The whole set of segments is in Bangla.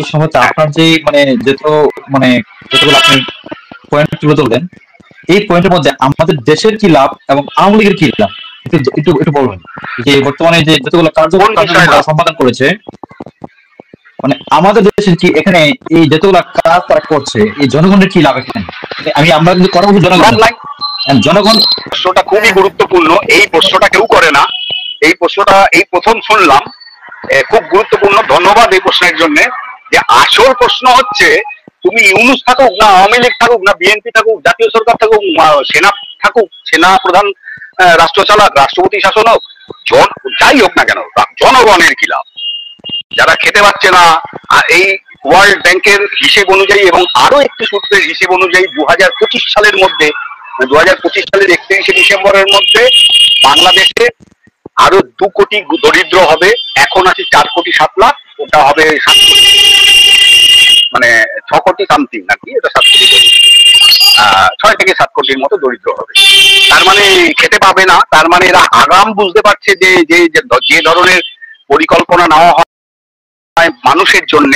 প্রশ্ন হচ্ছে আপনার যে মানে মানে যতগুলো আপনি পয়েন্ট তুলে ধরলেন, এই পয়েন্টের মধ্যে আমাদের দেশের কি লাভ এবং আওয়ামী লীগের কি লাভ, একটু একটু একটু বলবেন। যে বর্তমানে যে যতগুলো কার্যক্রম তারা সম্পাদন করেছে, মানে আমাদের দেশের কি এখানে এই যতগুলো কাজ তারা করছে, এই জনগণের কি লাভ এখানে? আমরা কিন্তু কথা বলছি জনগণ প্রশ্নটা খুবই গুরুত্বপূর্ণ। এই প্রশ্নটা কেউ করে না, এই প্রশ্নটা এই প্রথম শুনলাম, খুব গুরুত্বপূর্ণ। ধন্যবাদ এই প্রশ্নের জন্য। যে আসল প্রশ্ন হচ্ছে, তুমি ইউনূস থাকুক না আওয়ামী লীগ থাকুক না বিএনপি থাকুক জাতীয় সরকার থাকুক সেনা থাকুক, সেনা প্রধান রাষ্ট্র চালাক, রাষ্ট্রপতি শাসন হোক, যাই হোক না কেন, জনগণের কি লাভ? যারা খেতে পাচ্ছে না, এই ওয়ার্ল্ড ব্যাংকের হিসেব অনুযায়ী এবং আরো একটি সূত্রের হিসেব অনুযায়ী 2025 সালের মধ্যে, 2025 সালের 31শে ডিসেম্বরের মধ্যে বাংলাদেশে আরো 2 কোটি দরিদ্র হবে। এখন আছে 4 কোটি 7 লাখ, ওটা হবে 7 কোটি, মানে 6 কোটি সামথিং নাকি, এটা 7 কোটি, 6 থেকে 7 কোটির মতো দরিদ্র হবে। তার মানে খেতে পাবে না। তার মানে এরা আগাম বুঝতে পারছে যে যে ধরনের পরিকল্পনা নেওয়া হয় মানুষের জন্য,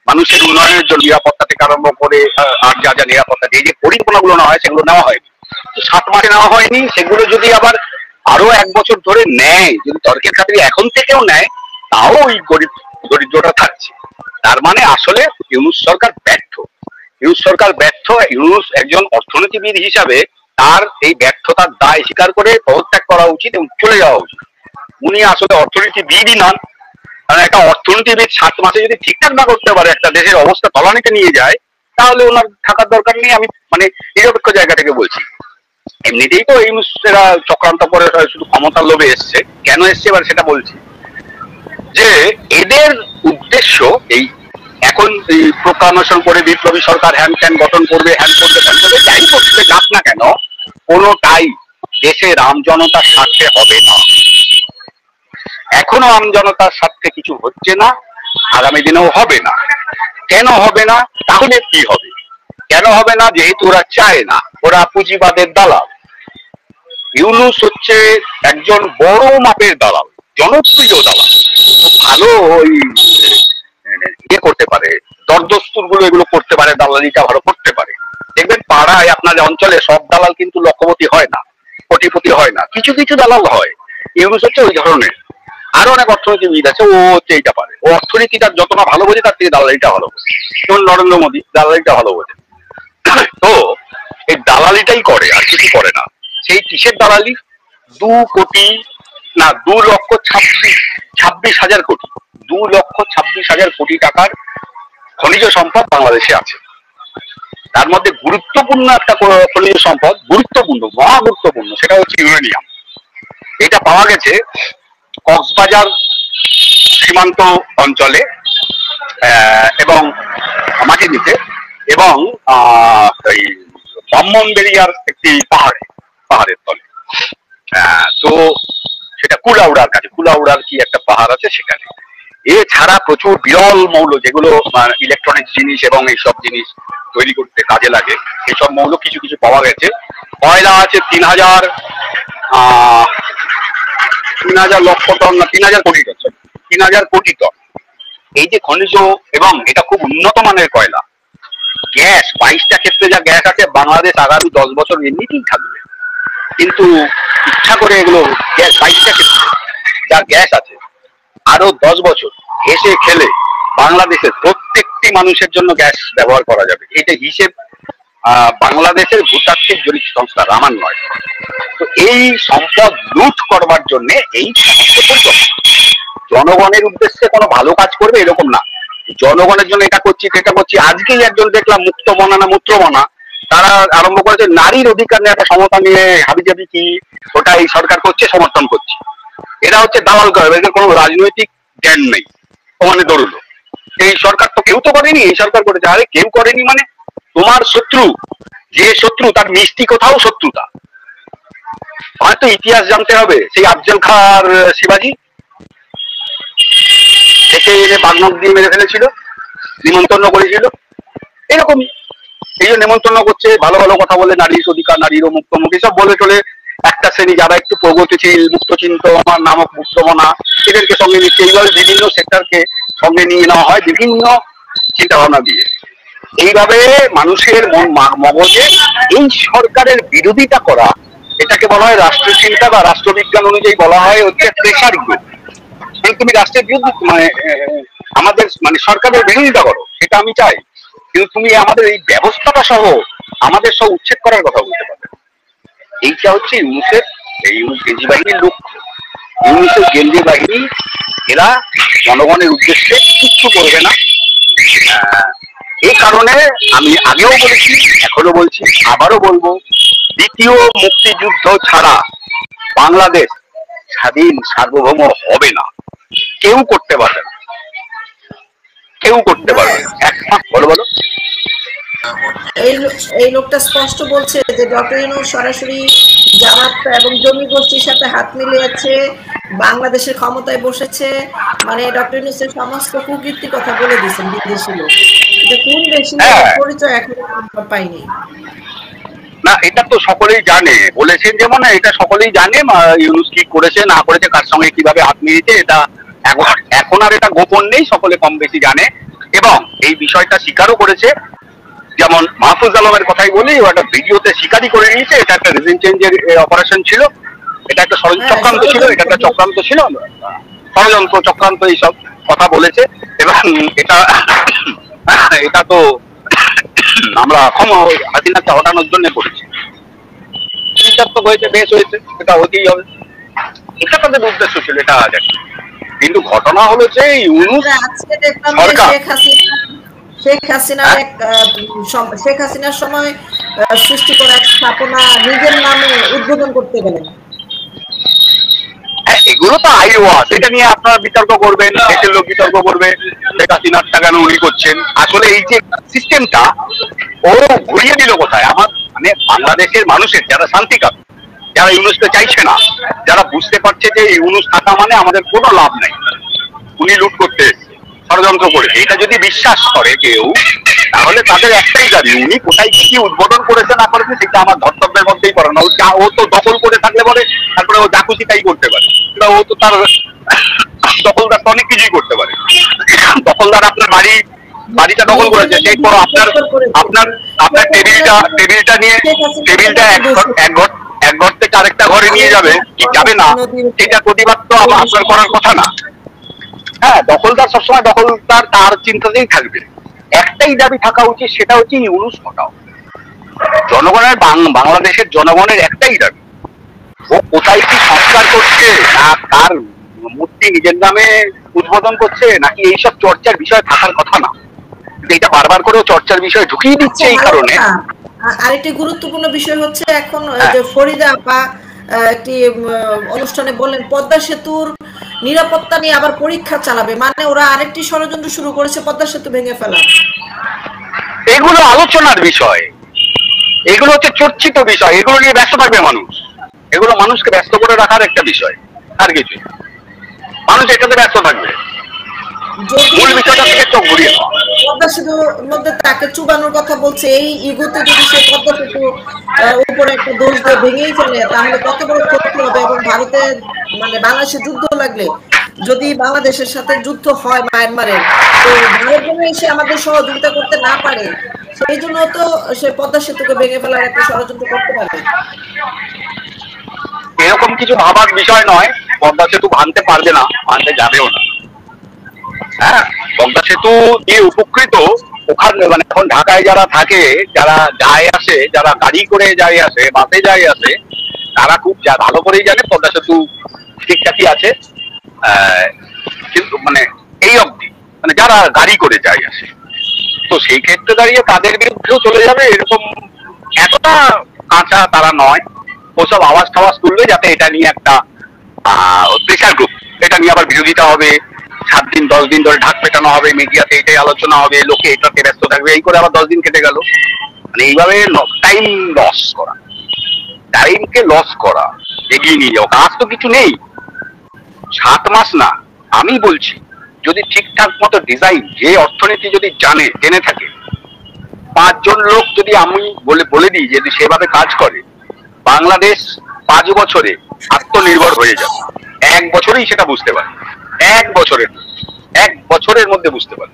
মানুষের উন্নয়নের জন্য, নিরাপত্তা থেকে আরম্ভ করে আর যা যা নিরাপত্তা, যে পরিকল্পনাগুলো নেওয়া হয় সেগুলো নেওয়া হয়নি। 7 মাসে নেওয়া হয়নি, সেগুলো যদি আবার আরো 1 বছর ধরে নেয়, যদি তর্কের খাতিরে এখন থেকেও নেয়, তাও ওই গরিব দরিদ্রটা থাকছে। তার মানে আসলে ইউনূস সরকার ব্যর্থ। ইউনূস সরকার ব্যর্থ। ইউনূস একজন অর্থনীতিবিদ হিসাবে তার এই ব্যর্থতার দায় স্বীকার করে পদত্যাগ করা উচিত এবং চলে যাওয়া উচিত। উনি আসলে অর্থনীতিবিদই নন। কারণ একটা অর্থনীতিবিদ 7 মাসে যদি ঠিকঠাক না করতে পারে, একটা দেশের অবস্থা তলানিতে নিয়ে যায়, তাহলে ওনার থাকার দরকার নেই। আমি মানে নিরপেক্ষ জায়গা থেকে বলছি। এমনিতেই তো ইউনূসেরা চক্রান্ত করে শুধু ক্ষমতার লোভে এসছে। কেন এসছে এবার সেটা বলছি। যে এদের উদ্দেশ্য এই এখন এই প্রোক্লামেশন করে বিপ্লবী সরকার হ্যান ত্যান গঠন করবে, হ্যান করবে ত্যান করবে, যাই করতে যাক না কেন, কোনোটাই দেশের আমজনতার স্বার্থে হবে না। এখনো আমজনতার স্বার্থে কিছু হচ্ছে না, আগামী দিনেও হবে না। কেন হবে না? তাহলে কি হবে? কেন হবে না? যেহেতু ওরা চায় না, ওরা পুঁজিবাদের দালাল। ইউনূস হচ্ছে একজন বড় মাপের দালাল, জনপ্রিয় দালাল, ভালো ওই ইয়ে করতে পারে, দরদস্তুর গুলো এগুলো করতে পারে, দালালিটা ভালো করতে পারে। দেখবেন পাড়ায় আপনাদের অঞ্চলে সব দালাল কিন্তু লক্ষপতি হয় না, কোটিপতি হয় না, কিছু কিছু দালাল হয়। ইউনূস হচ্ছে ওই ধরনের। আরো অনেক অর্থনীতিবিদ আছে, ও হচ্ছে এইটা পারে। ও অর্থনীতিটা যত না ভালো বোঝে, তার থেকে দালালিটা ভালো বোঝে। যেমন নরেন্দ্র মোদী দালালিটা ভালো বোঝে। তো এই দালালিটাই করে, আর কিছু করে না। সেই কিসের দালালি? 2 কোটি না 2,26,000 কোটি, 2,26,000 কোটি টাকার খনিজ সম্পদ বাংলাদেশে আছে। তার মধ্যে গুরুত্বপূর্ণ একটা খনিজ সম্পদ, গুরুত্বপূর্ণ, মহা গুরুত্বপূর্ণ, সেটা হচ্ছে ইউরেনিয়াম। এটা পাওয়া গেছে কক্সবাজার সীমান্ত অঞ্চলে এবং মাটিনিতে, এবং এই ব্রাহ্মণবাড়িয়ার একটি পাহাড়ের তলে। তো সেটা কুলাউড়ার কাছে, কুলাউড়ার কি একটা পাহাড় আছে সেখানে। এছাড়া প্রচুর বিরল মৌল, যেগুলো ইলেকট্রনিক্স জিনিস এবং এইসব জিনিস তৈরি করতে কাজে লাগে, এইসব মৌল কিছু কিছু পাওয়া গেছে। কয়লা আছে 3,000 লক্ষ টন না 3,000 কোটি টন, 3,000 কোটি টন। এই যে খনিজ, এবং এটা খুব উন্নত মানের কয়লা। গ্যাস, 22টা ক্ষেত্রে যা গ্যাস আছে, বাংলাদেশ আগামী 10 বছর এমনিতেই থাকবে। কিন্তু ইচ্ছা করে এগুলো গ্যাস, 22টা ক্ষেত্রে যা গ্যাস আছে, আরো 10 বছর হেসে খেলে বাংলাদেশের প্রত্যেকটি মানুষের জন্য গ্যাস ব্যবহার করা যাবে। এটা হিসেব বাংলাদেশের ভূতাত্ত্বিক জরিপ সংস্থা রামান্বয়। তো এই সম্পদ লুট করবার জন্য এই জনগণের উদ্দেশ্যে কোনো ভালো কাজ করবে এরকম না, জনগণের জন্য এটা করছি সেটা করছি। আজকেই একজন দেখলাম মুক্তমনা না মূত্রমনা, তারা আরম্ভ করেছে নারীর অধিকার নিয়ে একটা সমতা নিয়ে হাবিজাবি কি, ওটা এই সরকার করছে, সমর্থন করছে। এটা হচ্ছে দালাল করে, এদের কোনো রাজনৈতিক জ্ঞান নেই, মানে দরুল। এই সরকার তো কেউ তো করেনি, এই সরকার করেছে। আরে কেউ করেনি মানে তোমার শত্রু, যে শত্রু তার মিষ্টি কোথাও শত্রুতা। হয়তো ইতিহাস জানতে হবে, সেই আফজল খাঁর শিবাজি এসে এনে বাগনক দিয়ে মেরে ফেলেছিল, নিমন্ত্রণ করেছিল, এরকম। এই জন্য নিমন্ত্রণ করছে, ভালো ভালো কথা বলে, নারীর অধিকার, নারীর মুক্তমুখ, এসব বলে চলে একটা শ্রেণী যারা একটু প্রগতিশীল, মুক্তচিন্ত, আমার নামক মুক্তমনা, এদেরকে সঙ্গে নিচ্ছে। এইভাবে বিভিন্ন সেক্টরকে সঙ্গে নিয়ে নেওয়া হয়, বিভিন্ন চিন্তা ভাবনা দিয়ে। এইভাবে মানুষের মগজে এই সরকারের বিরোধিতা করা, এটাকে বলা হয় রাষ্ট্রীয় চিন্তা বা রাষ্ট্রবিজ্ঞান অনুযায়ী বলা হয় হচ্ছে প্রেসার গ্রুপ। তুমি রাষ্ট্রের বিরুদ্ধে মানে আমাদের মানে সরকারের বিরোধিতা করো, সেটা আমি চাই, কিন্তু তুমি আমাদের এই ব্যবস্থাটা সহ আমাদের সব উচ্ছেদ করার কথা বলতে পারবে। এইটা হচ্ছে ইউনুসের কেন্দ্রীয় বাহিনীর লক্ষ্য। ইউনুসের কেন্দ্রীয় বাহিনী এরা জনগণের উদ্দেশ্যে কিচ্ছু করবে না। এই কারণে আমি আগেও বলেছি, এখনো বলছি, আবারও বলবো, দ্বিতীয় মুক্তিযুদ্ধ ছাড়া বাংলাদেশ স্বাধীন সার্বভৌম হবে না। কেউ করতে পারবে না, কেউ করতে পারবে না। বলো বলো। এই লোকটা স্পষ্ট বলছে যে ডক্টর ইউনূস সরাসরি জামাত এবং জঙ্গি গোষ্ঠীর সাথে হাত মিলিয়েছে, বাংলাদেশের ক্ষমতায় বসেছে, মানে ডক্টর ইউনূসের সমস্ত কুকীর্তির কথা বলে দিয়েছেন বিদেশি লোক। এটা কোন দেশি পরিচয় এখনো পাইনি। না, এটা তো সকলেই জানে, বলেছেন যেমন এটা সকলেই জানে ইউনূস কি করেছে না করেছে, কার সঙ্গে কিভাবে হাত মিলিয়েছে, এটা এখন আর এটা গোপন নেই, সকলে কম বেশি জানে এবং এই বিষয়টা স্বীকারও করেছে। যেমন মাহফুজ আলমের কথাই বলি, ও একটা ভিডিওতে স্বীকারই করে নিয়েছে এটা একটা রিজিন চেঞ্জের অপারেশন ছিল, এটা একটা চক্রান্ত ছিল, এটা একটা চক্রান্ত ছিল, ষড়যন্ত্র চক্রান্ত এইসব কথা বলেছে। এবং এটা এটা তো আমরা হাসিনাকে হটানোর জন্য করেছি, তো হয়েছে, বেশ হয়েছে, এটা হতেই হবে, এটা তাদের উদ্দেশ্য ছিল, এটা কিন্তু ঘটনা হলো যে ইউনূস সরকার শেখ হাসিনার সময় সৃষ্টি করা এক স্থাপনা নিজের নামে উদ্বোধন করতে গেলেন। এগুলো তো আইওয়াস, এটা নিয়ে আপনারা বিতর্ক করবেন, দেশের লোক বিতর্ক করবে, শেখ হাসিনারটা কেন উনি করছেন। আসলে এই যে সিস্টেমটা ও ঘুরিয়ে দিল কোথায়, আমার মানে বাংলাদেশের মানুষের যারা শান্তিকাম, যারা ইউনূসকে চাইছে না, যারা বুঝতে পারছে যে ইউনূস থাকা মানে আমাদের কোনো লাভ নাই, উনি লুট করতে ষড়যন্ত্র করেছে, এটা যদি বিশ্বাস করে কেউ, তাহলে তাদের একটাই দাবি, উনি কোথায় কি উদ্বোধন করেছে না করেছে সেটা আমার ধর্তব্যের মধ্যেই পড়ে না। ও তো দখল করে থাকলে পরে তারপরে ও জাকুতি তাই করতে পারে, ও তো তার দখলদার তো অনেক কিছুই করতে পারে। দখলদার আপনার বাড়িটা দখল করেছে, সেই পর আপনার আপনার আপনার টেবিলটা নিয়ে টেবিলটা এক ঘর থেকে আরেকটা ঘরে নিয়ে যাবে কি যাবে না, সেটা প্রতিবাদ তো আপনার করার কথা না। হ্যাঁ, দখলদার সবসময় দখলদার তার চিন্তাতেই থাকবে, একটাই দাবি থাকা উচিত, সেটা হচ্ছে ইউনূস হটাও। জনগণের বাংলাদেশের জনগণের একটাই দাবি, ও কোথায় কি সংস্কার করছে না তার মূর্তি নিজের নামে উদ্বোধন করছে নাকি এইসব চর্চার বিষয় থাকার কথা না, এটা বারবার করে চর্চার বিষয় ঢুকিয়ে দিচ্ছে। এই কারণে আরেকটি গুরুত্বপূর্ণ বিষয় হচ্ছে এখন যে ফরিদা আপা একটি অনুষ্ঠানে বললেন পদ্মা সেতুর নিরাপত্তা নিয়ে আবার পরীক্ষা চালাবে, মানে ওরা আরেকটি ষড়যন্ত্র শুরু করেছে পদ্মা সেতু ভেঙে ফেলা। এগুলো আলোচনার বিষয়, এগুলো হচ্ছে চর্চিত বিষয়, এগুলো নিয়ে ব্যস্ত থাকবে মানুষ, এগুলো মানুষকে ব্যস্ত করে রাখার একটা বিষয়, আর কিছু মানুষ এটাতে ব্যস্ত থাকবে, মূল বিষয়টা থেকে চোখ ঘুরিয়ে দেওয়া। পদ্মা সেতুর মধ্যে তাকে চুবানোর কথা বলছে, এই ইগোতে যদি সে পদ্মা সেতু উপরে একটা দোষ দিয়ে ভেঙেই ফেলে তাহলে কত বড় ক্ষতি হবে। এবং ভারতের মানে বাংলাদেশে যুদ্ধ লাগলে যদি বাংলাদেশের সাথে যুদ্ধ হয় মায়ানমারের, তো ভারত যেন এসে আমাদের সহযোগিতা করতে না পারে, সেই জন্য তো সে পদ্মা সেতুকে ভেঙে ফেলার একটা ষড়যন্ত্র করতে পারে। এরকম কিছু ভাবার বিষয় নয়, পদ্মা সেতু ভাঙতে পারবে না, ভাঙতে যাবেও না। হ্যাঁ, পদ্মা সেতু দিয়ে উপকৃত ওখানে মানে এখন ঢাকায় যারা থাকে, যারা যায় আসে, যারা গাড়ি করে যায় আসে, বাসে যায় আসে, তারা খুব ভালো করেই জানে পদ্মা সেতু ঠিকঠাকই আছে, কিন্তু মানে এই অবধি মানে যারা গাড়ি করে যায় আসে, তো সেই ক্ষেত্রে দাঁড়িয়ে তাদের বিরুদ্ধেও চলে যাবে এরকম এতটা কাঁচা তারা নয়। ওসব আওয়াজ টাওয়াজ তুলবে যাতে এটা নিয়ে একটা প্রেসার গ্রুপ, এটা নিয়ে আবার বিরোধিতা হবে, 7 দিন 10 দিন ধরে ঢাক পেটানো হবে, মিডিয়াতে এটাই আলোচনা হবে, লোকে এটাতে ব্যস্ত থাকবে, এই করে আবার 10 দিন কেটে গেল। মানে এইভাবে টাইম লস করা, টাইমকে লস করা, এগিয়ে নিয়ে যাওয়া, কাজ তো কিছু নেই, 7 মাস না। আমি বলছি যদি ঠিকঠাক মতো ডিজাইন, যে অর্থনীতি যদি জেনে থাকে, 5 জন লোক যদি আমি বলে দিই যদি সেভাবে কাজ করে, বাংলাদেশ 5 বছরে আত্মনির্ভর হয়ে যাবে। 1 বছরেই সেটা বুঝতে পারে, 1 বছরের মধ্যে বুঝতে পারে।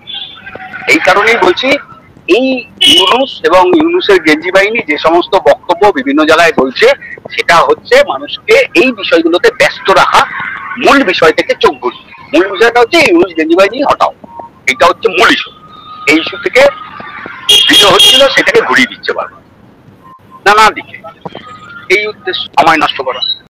এই কারণেই বলছি, এই ইউনূস এবং ইউনূসের গেঞ্জি বাহিনী যে সমস্ত বক্তব্য বিভিন্ন জায়গায় বলছে, সেটা হচ্ছে মানুষকে এই বিষয়গুলোতে ব্যস্ত রাখা, মূল বিষয় থেকে চোখ ঘুরিয়ে। মূল বিষয়টা হচ্ছে ইউনূস গেঞ্জি বাহিনী হটাও, এটা হচ্ছে মূল ইস্যু। এই ইস্যু থেকে ভিডিও হচ্ছিল, সেটাকে ঘুরিয়ে দিচ্ছে বারবার নানা দিকে, এই উদ্দেশ্য সময় নষ্ট করা।